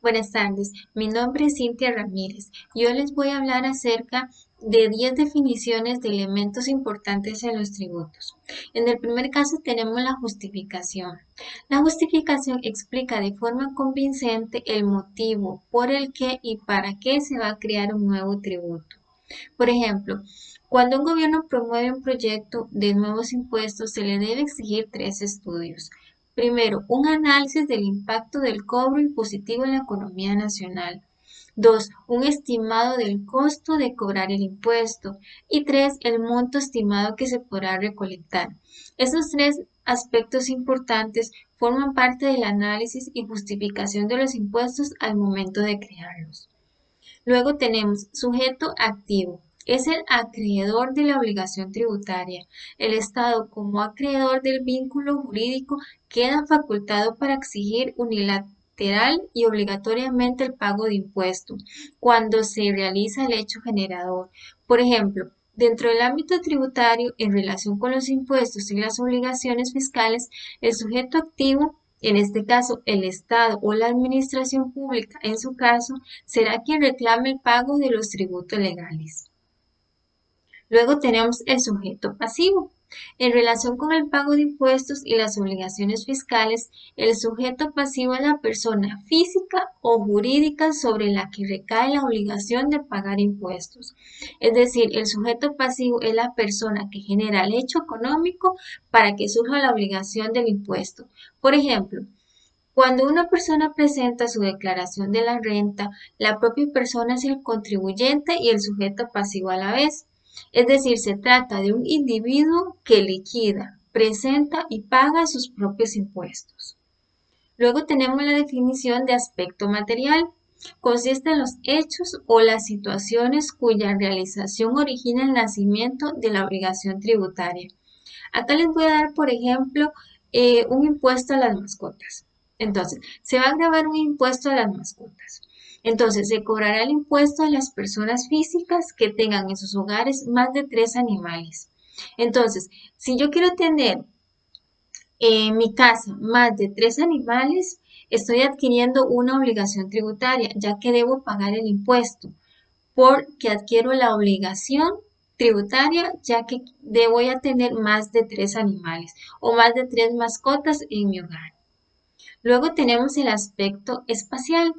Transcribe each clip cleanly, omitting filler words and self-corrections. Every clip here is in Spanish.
Buenas tardes, mi nombre es Cintia Ramírez y hoy les voy a hablar acerca de 10 definiciones de elementos importantes en los tributos. En el primer caso tenemos la justificación. La justificación explica de forma convincente el motivo por el que y para qué se va a crear un nuevo tributo. Por ejemplo, cuando un gobierno promueve un proyecto de nuevos impuestos, se le debe exigir tres estudios. Primero, un análisis del impacto del cobro impositivo en la economía nacional. Dos, un estimado del costo de cobrar el impuesto. Y tres, el monto estimado que se podrá recolectar. Estos tres aspectos importantes forman parte del análisis y justificación de los impuestos al momento de crearlos. Luego tenemos sujeto activo. Es el acreedor de la obligación tributaria. El Estado, como acreedor del vínculo jurídico, queda facultado para exigir unilateral y obligatoriamente el pago de impuesto cuando se realiza el hecho generador. Por ejemplo, dentro del ámbito tributario, en relación con los impuestos y las obligaciones fiscales, el sujeto activo, en este caso el Estado o la administración pública, en su caso, será quien reclame el pago de los tributos legales. Luego tenemos el sujeto pasivo. En relación con el pago de impuestos y las obligaciones fiscales, el sujeto pasivo es la persona física o jurídica sobre la que recae la obligación de pagar impuestos. Es decir, el sujeto pasivo es la persona que genera el hecho económico para que surja la obligación del impuesto. Por ejemplo, cuando una persona presenta su declaración de la renta, la propia persona es el contribuyente y el sujeto pasivo a la vez. Es decir, se trata de un individuo que liquida, presenta y paga sus propios impuestos. Luego tenemos la definición de aspecto material. Consiste en los hechos o las situaciones cuya realización origina el nacimiento de la obligación tributaria. Acá les voy a dar, por ejemplo, un impuesto a las mascotas. Entonces, se va a grabar un impuesto a las mascotas. Entonces, se cobrará el impuesto a las personas físicas que tengan en sus hogares más de 3 animales. Entonces, si yo quiero tener en mi casa más de 3 animales, estoy adquiriendo una obligación tributaria, ya que debo pagar el impuesto porque adquiero la obligación tributaria, ya que voy a tener más de 3 animales o más de 3 mascotas en mi hogar. Luego tenemos el aspecto espacial.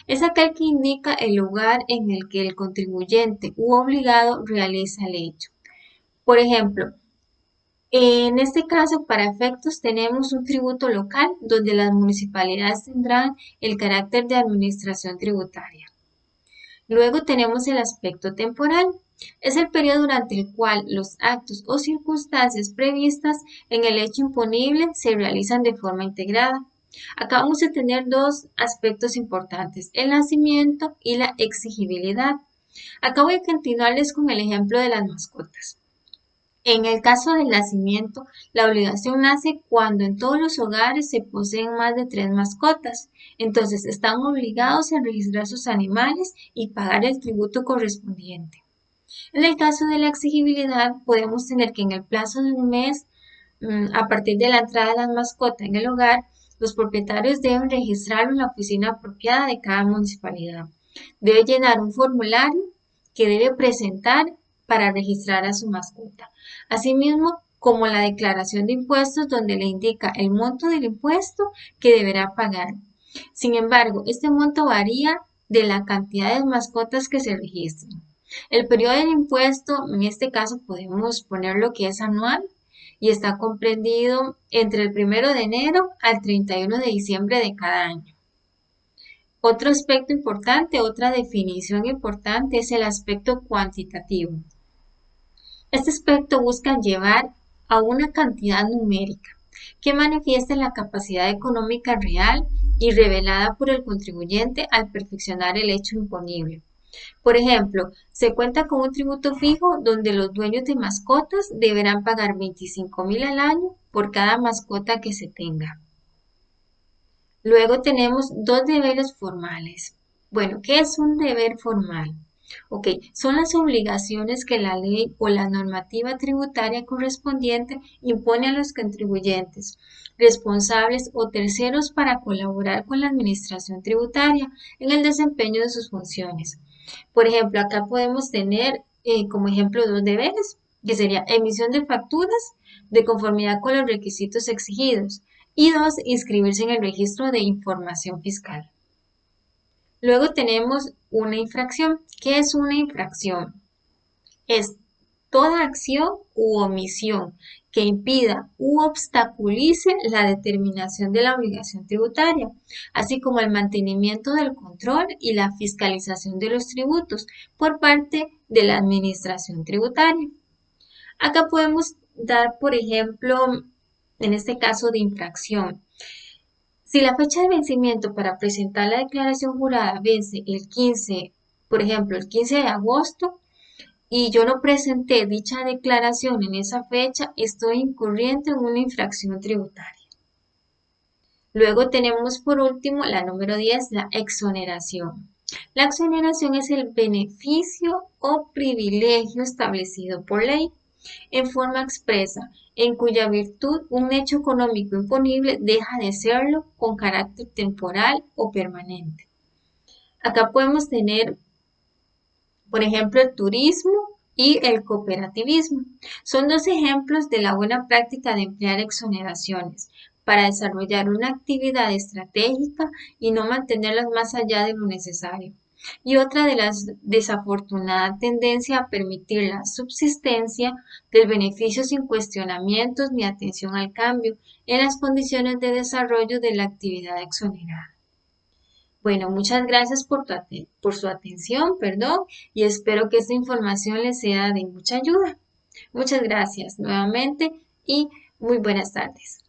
Es aquel que indica el lugar en el que el contribuyente u obligado realiza el hecho. Por ejemplo, en este caso, para efectos, tenemos un tributo local donde las municipalidades tendrán el carácter de administración tributaria. Luego tenemos el aspecto temporal. Es el periodo durante el cual los actos o circunstancias previstas en el hecho imponible se realizan de forma integrada. Acá vamos a tener dos aspectos importantes, el nacimiento y la exigibilidad. Acá voy a continuarles con el ejemplo de las mascotas. En el caso del nacimiento, la obligación nace cuando en todos los hogares se poseen más de 3 mascotas. Entonces, están obligados a registrar sus animales y pagar el tributo correspondiente. En el caso de la exigibilidad, podemos tener que en el plazo de un mes, a partir de la entrada de las mascotas en el hogar, los propietarios deben registrarlo en la oficina apropiada de cada municipalidad. Debe llenar un formulario que debe presentar para registrar a su mascota. Asimismo, como la declaración de impuestos donde le indica el monto del impuesto que deberá pagar. Sin embargo, este monto varía de la cantidad de mascotas que se registren. El periodo del impuesto, en este caso podemos poner lo que es anual y está comprendido entre el 1 de enero al 31 de diciembre de cada año. Otro aspecto importante, otra definición importante es el aspecto cuantitativo. Este aspecto busca llevar a una cantidad numérica que manifieste la capacidad económica real y revelada por el contribuyente al perfeccionar el hecho imponible. Por ejemplo, se cuenta con un tributo fijo donde los dueños de mascotas deberán pagar 25.000 al año por cada mascota que se tenga. Luego tenemos dos deberes formales. Bueno, ¿qué es un deber formal? Ok, son las obligaciones que la ley o la normativa tributaria correspondiente impone a los contribuyentes, responsables o terceros para colaborar con la administración tributaria en el desempeño de sus funciones. Por ejemplo, acá podemos tener como ejemplo dos deberes, que sería emisión de facturas de conformidad con los requisitos exigidos y dos, inscribirse en el registro de información fiscal. Luego tenemos una infracción. ¿Qué es una infracción? Es toda acción u omisión que impida u obstaculice la determinación de la obligación tributaria, así como el mantenimiento del control y la fiscalización de los tributos por parte de la administración tributaria. Acá podemos dar, por ejemplo, en este caso de infracción, si la fecha de vencimiento para presentar la declaración jurada vence el 15, por ejemplo, el 15 de agosto, y yo no presenté dicha declaración en esa fecha, estoy incurriendo en una infracción tributaria. Luego tenemos por último la número 10, la exoneración. La exoneración es el beneficio o privilegio establecido por ley en forma expresa, en cuya virtud un hecho económico imponible deja de serlo con carácter temporal o permanente. Acá podemos tener, por ejemplo, el turismo y el cooperativismo. Son dos ejemplos de la buena práctica de emplear exoneraciones para desarrollar una actividad estratégica y no mantenerlas más allá de lo necesario. Y otra de las desafortunada tendencia a permitir la subsistencia del beneficio sin cuestionamientos ni atención al cambio en las condiciones de desarrollo de la actividad exonerada. Bueno, muchas gracias por su atención, perdón, y espero que esta información les sea de mucha ayuda. Muchas gracias nuevamente y muy buenas tardes.